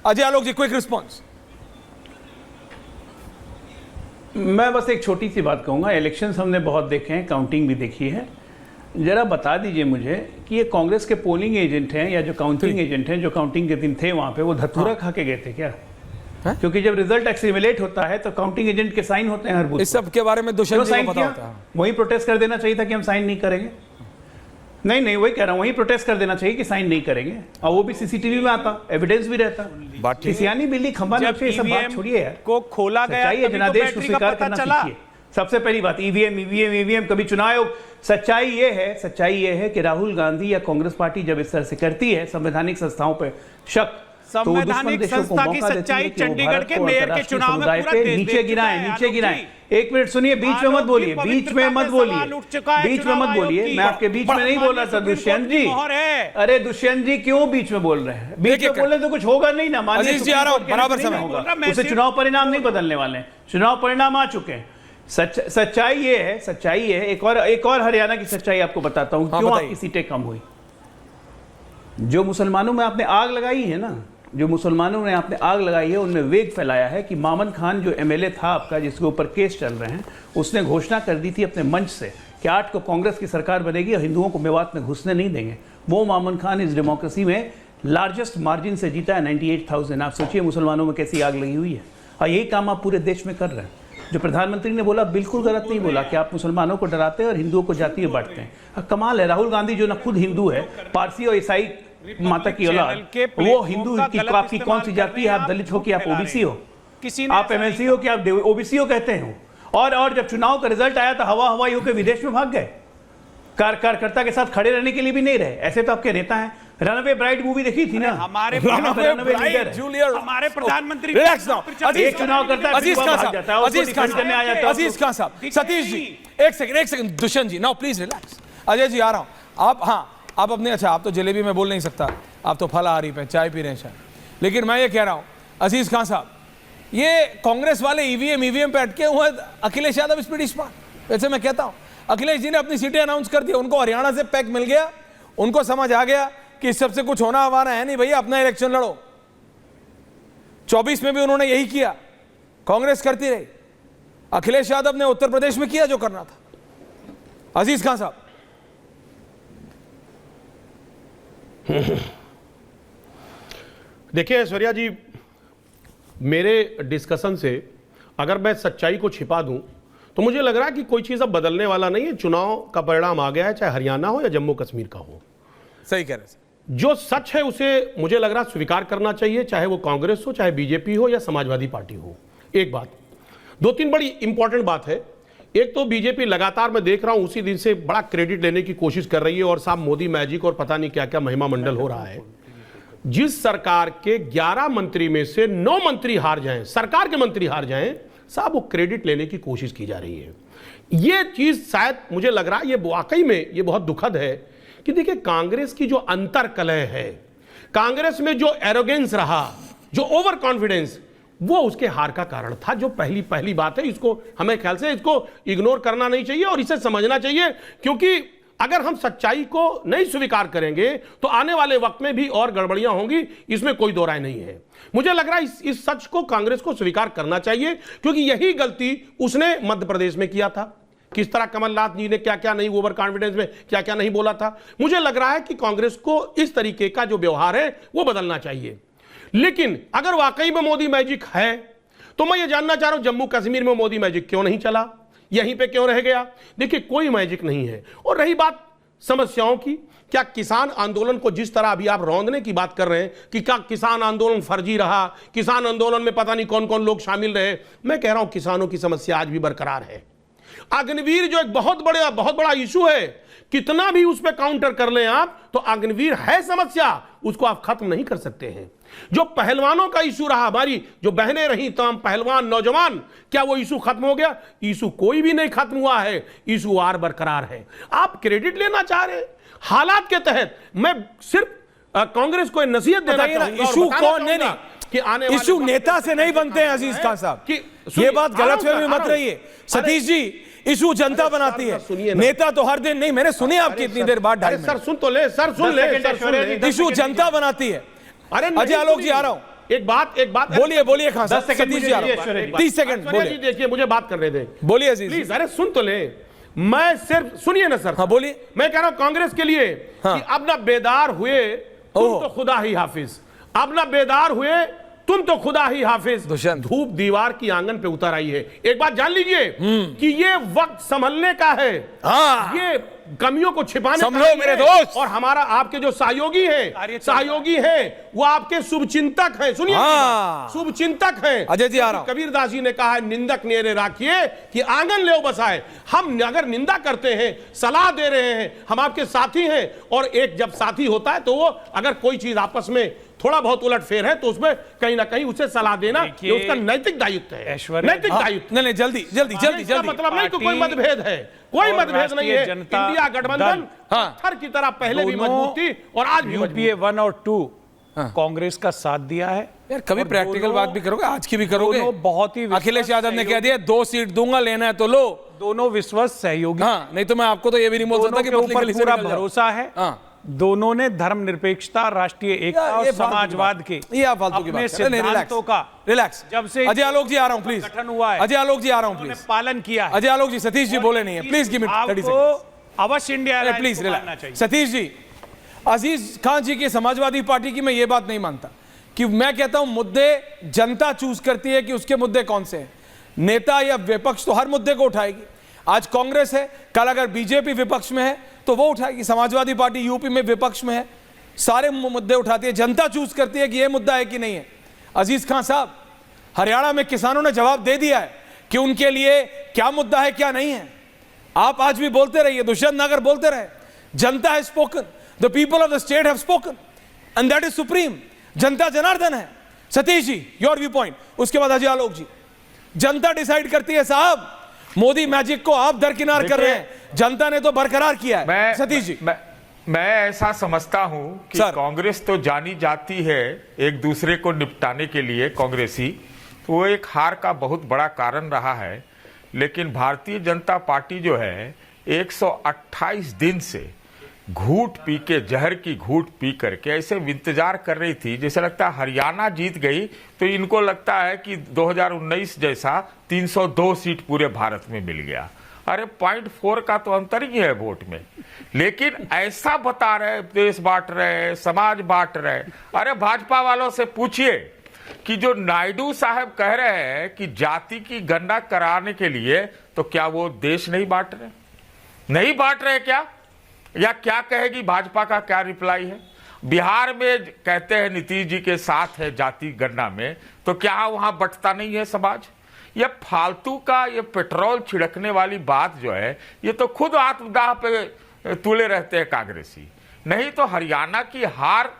अजय आलोक जी, quick response. मैं बस एक छोटी सी बात कहूंगा, इलेक्शंस हमने बहुत देखे हैं, काउंटिंग भी देखी है। जरा बता दीजिए मुझे कि ये कांग्रेस के पोलिंग एजेंट हैं या जो काउंटिंग एजेंट हैं, जो काउंटिंग के दिन थे वहां पे, वो धतूरा खा के गए थे क्या? क्योंकि जब रिजल्ट एक्सिमुलेट होता है तो काउंटिंग एजेंट के साइन होते हैं हर बूथ। इस सब के बारे में दुष्यंत जी को पता होता है। वही प्रोटेस्ट कर देना चाहिए था कि हम साइन नहीं करेंगे। नहीं, वही कह रहा हूँ, वही प्रोटेस्ट कर देना चाहिए कि साइन नहीं करेंगे, और वो भी सीसीटीवी में आता, एविडेंस भी रहता। सियानी बिल्ली खंबा नक्शे, सब बात छोड़िए यार, को खोला गया, जनादेश को स्वीकार करना सीखिए। सबसे पहली बात, ईवीएम कभी चुनाव आयोग। सच्चाई ये है कि राहुल गांधी या कांग्रेस पार्टी जब इस तरह से करती है संवैधानिक संस्थाओं पर शक, संवैधानिक संस्था की सच्चाई चंडीगढ़ के मेयर के चुनाव में पूरा देश नीचे गिराएं। एक मिनट सुनिए, बीच में मत बोलिए, बीच में मत बोलिए। मैं आपके बीच में नहीं बोल रहा था दुष्यंत जी। अरे दुष्यंत जी क्यों बीच में बोल रहे हैं? बीच में बोलने तो कुछ होगा नहीं ना, बराबर समय होगा, उससे चुनाव परिणाम नहीं बदलने वाले। चुनाव परिणाम आ चुके हैं। सच्चाई ये है, एक और हरियाणा की सच्चाई आपको बताता हूं, क्यों आपकी सीटें कम हुई। जो मुसलमानों में आपने आग लगाई है ना, उनमें वेग फैलाया है कि मामन खान जो एमएलए था आपका, जिसके ऊपर केस चल रहे हैं, उसने घोषणा कर दी थी अपने मंच से कि 8 को कांग्रेस की सरकार बनेगी और हिंदुओं को मेवात में घुसने नहीं देंगे। वो मामन खान इस डेमोक्रेसी में लार्जेस्ट मार्जिन से जीता है, 98,000। आप सोचिए मुसलमानों में कैसी आग लगी हुई है, और यही काम आप पूरे देश में कर रहे हैं। जो प्रधानमंत्री ने बोला बिल्कुल गलत नहीं बोला कि आप मुसलमानों को डराते हैं और हिंदुओं को जातीय बांटते हैं। कमाल है, राहुल गांधी जो ना खुद हिंदू है, पारसी और ईसाई माता की औलाद, वो हिंदू की आपकी कौन सी जाति है? आप दलित हो कि आप ओबीसी हो? आप एमएलसी हो कि आप ओबीसी हो कहते हो? और जब चुनाव का रिजल्ट आया तो हवाई होकर विदेश में भाग गए, कार्यकर्ता के साथ खड़े रहने के लिए भी नहीं रहे। ऐसे तो आपके नेता हैं। रनअवे ब्राइड मूवी देखी थी ना, हमारे प्रधानमंत्री एक चुनाव करता है, अजीज खान साहब, सतीश जी एक second, Dushyant ji now please relax. Ajay ji आ रहा हूं, आप अपने, अच्छा आप तो जलेबी में बोल नहीं सकता, आप तो फलाहारी पे चाय पी रहे हैं शायद, लेकिन मैं ये कह रहा हूं अजीज खान साहब, ये कांग्रेस वाले ईवीएम पे अटके हुए अखिलेश यादव स्पीड स्मार्ट। वैसे मैं कहता हूं अखिलेश जी ने अपनी सीटें अनाउंस कर दी, उनको हरियाणा से पैक मिल गया, उनको समझ आ गया कि इस सबसे कुछ होना हमारा है नहीं भैया, अपना इलेक्शन लड़ो। 24 में भी उन्होंने यही किया, कांग्रेस करती रही। अखिलेश यादव ने उत्तर प्रदेश में किया जो करना था। अजीज खान साहब, देखिए ऐश्वर्या जी, मेरे डिस्कशन से अगर मैं सच्चाई को छिपा दूं तो मुझे लग रहा है कि कोई चीज़ अब बदलने वाला नहीं है। चुनाव का परिणाम आ गया है, चाहे हरियाणा हो या जम्मू कश्मीर का हो। सही कह रहे हैं। जो सच है उसे मुझे लग रहा है स्वीकार करना चाहिए, चाहे वो कांग्रेस हो, चाहे बीजेपी हो या समाजवादी पार्टी हो। एक बात, 2-3 बड़ी इंपॉर्टेंट बात है। एक तो बीजेपी लगातार मैं देख रहा हूं उसी दिन से बड़ा क्रेडिट लेने की कोशिश कर रही है, और साहब मोदी मैजिक और पता नहीं क्या क्या महिमा मंडल हो रहा है। जिस सरकार के 11 मंत्री में से 9 मंत्री हार जाएं, सरकार के मंत्री हार जाएं, साहब वो क्रेडिट लेने की कोशिश की जा रही है। ये चीज शायद मुझे लग रहा है ये वाकई में ये बहुत दुखद है कि देखिए कांग्रेस की जो अंतर्कलह है, कांग्रेस में जो एरोगेंस रहा, जो ओवर कॉन्फिडेंस, वो उसके हार का कारण था। जो पहली बात है, इसको हमें ख्याल से इसको इग्नोर करना नहीं चाहिए और इसे समझना चाहिए, क्योंकि अगर हम सच्चाई को नहीं स्वीकार करेंगे तो आने वाले वक्त में भी और गड़बड़ियां होंगी, इसमें कोई दो राय नहीं है। मुझे लग रहा है इस सच को कांग्रेस को स्वीकार करना चाहिए, क्योंकि यही गलती उसने मध्य प्रदेश में किया था। किस तरह कमलनाथ जी ने क्या क्या नहीं, ओवर कॉन्फिडेंस में क्या क्या नहीं बोला था। मुझे लग रहा है कि कांग्रेस को इस तरीके का जो व्यवहार है वो बदलना चाहिए। लेकिन अगर वाकई में मोदी मैजिक है तो मैं ये जानना चाह रहा हूं जम्मू कश्मीर में मोदी मैजिक क्यों नहीं चला, यहीं पे क्यों रह गया? देखिए कोई मैजिक नहीं है। और रही बात समस्याओं की, क्या किसान आंदोलन को जिस तरह अभी आप रौंदने की बात कर रहे हैं कि क्या किसान आंदोलन फर्जी रहा, किसान आंदोलन में पता नहीं कौन कौन लोग शामिल रहे, मैं कह रहा हूं किसानों की समस्या आज भी बरकरार है। अग्निवीर जो एक बहुत बड़ा इशू है, कितना भी उस पर काउंटर कर लें आप, तो अग्निवीर है समस्या, उसको आप खत्म नहीं कर सकते हैं। जो पहलवानों का इशू रहा, हमारी जो बहनें रही तमाम पहलवान नौजवान, क्या वो इशू खत्म हो गया? इशू कोई भी नहीं खत्म हुआ है, इशू आर बरकरार है। आप क्रेडिट लेना चाह रहे हैं हालात के तहत। मैं सिर्फ कांग्रेस को नसीहत देना चाहूंगा, इशू कौन नहीं कि आने इशू नेता से नहीं बनते हैं अजीज खान साहब, ये बात गलतफहमी मत रहिए। सतीश जी, इशू जनता बनाती है, नेता तो हर दिन नहीं। मैंने सुनी आपकी इतनी देर बाद, सर सुन तो ले, सर सुन ले, इशू जनता बनाती है। अजय आलोक जी आ रहा हूं, एक बात बोलिए बोलिए खान 10 साहब, सेकंड सतीश जी मुझे आ रहा दीजिए, हूं। ऐश्वर्या जी। 30 सेकंड ऐश्वर्या जी बोलिए, देखिए मुझे बात करने दें बोलिए अजीज। प्लीज। अरे सुन तो ले, मैं सिर्फ सुनिए ना सर। हाँ बोलिए। मैं कह रहा हूं कांग्रेस के लिए हाँ। कि अब ना बेदार हुए तुम ओह। तो खुदा ही हाफिज, अब ना बेदार हुए तुम तो खुदा ही हाफिज। दुष्यंत। धूप दीवार की आंगन पे उतर आई है। एक बात जान लीजिए कि ये वक्त संभलने का है, हाँ। ये कमियों को छिपाने का संभलो नहीं मेरे है। दोस्त। और हमारा आपके जो सहयोगी हैं वो आपके शुभचिंतक हैं। सुनिए हाँ। शुभचिंतक हैं। अजय जी आ रहा हूं। कबीरदास जी ने कहा है, निंदक नेरे राखिए कि आंगन ले बसाए। हम अगर निंदा करते हैं, सलाह दे रहे हैं, हम आपके साथी हैं। और एक जब साथी होता है तो वो अगर कोई चीज आपस में थोड़ा बहुत उलटफेर है तो उसमें कहीं ना कहीं उसे सलाह देना ये उसका नैतिक दायित्व है। ऐश्वर्या, नैतिक दायित्व। नहीं जल्दी जल्दी जल्दी इसका जल्दी। मतलब नहीं कि कोई पार्टी मतभेद है, कोई और मतभेद नहीं है। राष्ट्रीय जनता इंडिया गठबंधन दल, हाँ। पत्थर की तरह पहले भी दोनों मजबूत थी और आज भी मजबूत यूपीए 1 और 2 हाँ। कांग्रेस का साथ दिया है। यार कभी और प्रैक्टिकल दोनों- बात भी करोगे, आज की भी करोगे। दोनों बहुत ही विश्वास अखिलेश यादव ने सहयोगी- कह दिया 2 सीट दूंगा, लेना है तो लो। दोनों विश्वास सहयोगी, हाँ, नहीं तो मैं आपको तो ये भी नहीं बोल सकता दोनों कि के पतली ऊपर गली से पूरा निकल जाओ। भरोसा है। हाँ। दोनों ने धर्मनिरपेक्षता, राष्ट्रीय एकता यार, और ये फालतू की समाजवाद बात। के ये आप फालतू की अपने बात कर रहे हैं। नहीं, सिद्धांतों का रिलैक्स। जब से अजय आलोक जी आ रहा हूं प्लीज। गठन हुआ है, अजय आलोक जी आ रहा हूं उन्होंने प्लीज। पालन किया है। अजय आलोक जी, सतीश जी बोले नहीं है, प्लीज गिव मी 30 सेकंड। आपको अवश्य इंडिया अलायंस प्लीज को मानना रिलैक्स। चाहिए। सतीश जी, अजीज खान जी की समाजवादी पार्टी की मैं ये बात नहीं मानता कि मैं कहता हूं मुद्दे जनता चूज करती है कि उसके मुद्दे कौन से हैं। नेता या विपक्ष तो हर मुद्दे को उठाएगी। आज कांग्रेस है, कल अगर बीजेपी विपक्ष में है तो वो उठाएगी। समाजवादी पार्टी यूपी में विपक्ष में है, सारे मुद्दे उठाती है। जनता चूज करती है कि ये मुद्दा है कि नहीं है। अजीज खान साहब, हरियाणा में किसानों ने जवाब दे दिया है कि उनके लिए क्या मुद्दा है क्या नहीं है। आप आज भी बोलते रहिए, दुष्यंत नगर बोलते रहे, जनता है spoken, the people of the state have spoken and that is supreme. जनता जनार्दन है। Satish ji, your view point. उसके बाद अजय आलोक जी। जनता डिसाइड करती है साहब, मोदी मैजिक को आप दरकिनार कर रहे हैं, जनता ने तो बरकरार किया है। सतीश जी, मैं ऐसा समझता हूं कि सर। कांग्रेस तो जानी जाती है एक दूसरे को निपटाने के लिए, कांग्रेसी तो वो एक हार का बहुत बड़ा कारण रहा है। लेकिन भारतीय जनता पार्टी जो है 128 दिन से घूट पी के, जहर की घूट पी करके ऐसे इंतजार कर रही थी जैसे लगता है हरियाणा जीत गई तो इनको लगता है कि 2019 जैसा 302 सीट पूरे भारत में मिल गया। अरे 0.4 का तो अंतर ही है वोट में, लेकिन ऐसा बता रहे, देश बांट रहे, समाज बांट रहे। अरे भाजपा वालों से पूछिए कि जो नायडू साहब कह रहे हैं कि जाति की गणना कराने के लिए, तो क्या वो देश नहीं बांट रहे? नहीं बांट रहे क्या? या क्या कहेगी भाजपा का क्या रिप्लाई है? बिहार में कहते हैं नीतीश जी के साथ है जाति गणना में, तो क्या वहां बंटता नहीं है समाज? ये फालतू का ये पेट्रोल छिड़कने वाली बात जो है, ये तो खुद आत्मदाह पे तुले रहते हैं कांग्रेसी। नहीं तो हरियाणा की हार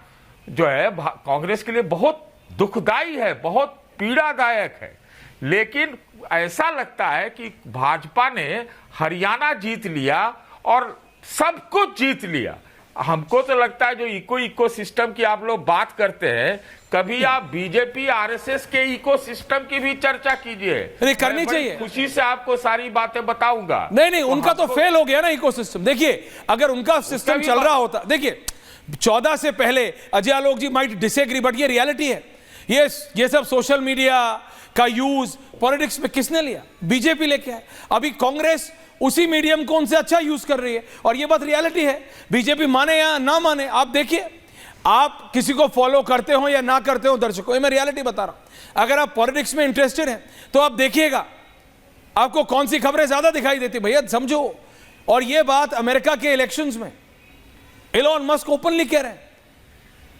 जो है कांग्रेस के लिए बहुत दुखदाई है, बहुत पीड़ादायक है। लेकिन ऐसा लगता है कि भाजपा ने हरियाणा जीत लिया और सब कुछ जीत लिया। हमको तो लगता है जो इकोसिस्टम की आप लोग बात करते हैं, कभी आप बीजेपी आरएसएस के इकोसिस्टम की भी चर्चा कीजिए। नहीं, करनी मैं बड़ी चाहिए। खुशी से आपको सारी बातें बताऊंगा। नहीं, उनका तो फेल हो गया ना इकोसिस्टम। देखिए, अगर उनका सिस्टम भी चल रहा होता, देखिए 14 से पहले अजय आलोक जी माइट डिसएग्री, बट ये रियलिटी है। ये सब सोशल मीडिया का यूज पॉलिटिक्स में किसने लिया? बीजेपी लेके आए। अभी कांग्रेस उसी मीडियम को उनसे अच्छा यूज कर रही है, और ये बात रियलिटी है। बीजेपी माने या ना माने, आप देखिए, आप किसी को फॉलो करते हो या ना करते हो दर्शकों, ये मैं रियलिटी बता रहा हूं। अगर आप पॉलिटिक्स में इंटरेस्टेड हैं तो आप देखिएगा आपको कौन सी खबरें ज्यादा दिखाई देती, भैया समझो। और ये बात अमेरिका के इलेक्शंस में एलोन मस्क ओपनली कह रहे हैं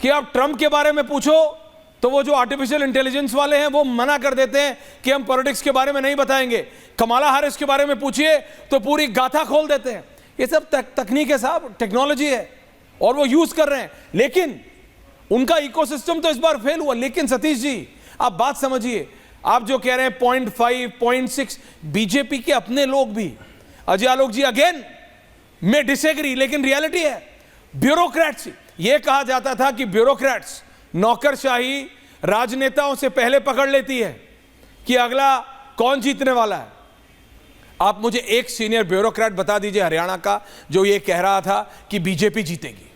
कि आप ट्रंप के बारे में पूछो तो वो जो आर्टिफिशियल इंटेलिजेंस वाले हैं वो मना कर देते हैं कि हम पॉलिटिक्स के बारे में नहीं बताएंगे। कमाला हैरिस के बारे में पूछिए तो पूरी गाथा खोल देते हैं। ये सब तकनीक है साहब, टेक्नोलॉजी है, और वो यूज कर रहे हैं। लेकिन उनका इकोसिस्टम तो इस बार फेल हुआ। लेकिन सतीश जी, आप बात समझिए, आप जो कह रहे हैं 0.5, 0.6, बीजेपी के अपने लोग भी, अजय आलोक जी अगेन मैं डिसएग्री, लेकिन रियलिटी है। ब्यूरोक्रेट्स, ये कहा जाता था कि ब्यूरोक्रेट्स, नौकरशाही राजनेताओं से पहले पकड़ लेती है कि अगला कौन जीतने वाला है। आप मुझे एक सीनियर ब्यूरोक्रेट बता दीजिए हरियाणा का जो ये कह रहा था कि बीजेपी जीतेगी।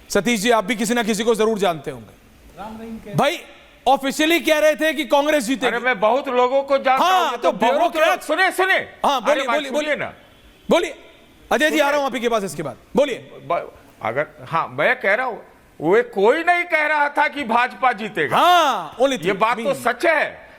सतीश जी, आप भी किसी ना किसी को जरूर जानते होंगे। भाई ऑफिशियली कह रहे थे कि कांग्रेस अरे जीतेगी। मैं बहुत लोगों को जानता हाँ, हूं, ये तो ब्यूरोक्रेट- सुने सुने। हाँ, बोलिए अरे भाई, बोलिए बोलिए सुनिए ना। बोलिए। अजय जी आ रहा हूं आपके पास इसके बाद, बोलिए। अगर हाँ मैं कह रहा हूं, वो कोई नहीं कह रहा था कि भाजपा जीतेगा। हाँ, ओनली ये बात तो सच है।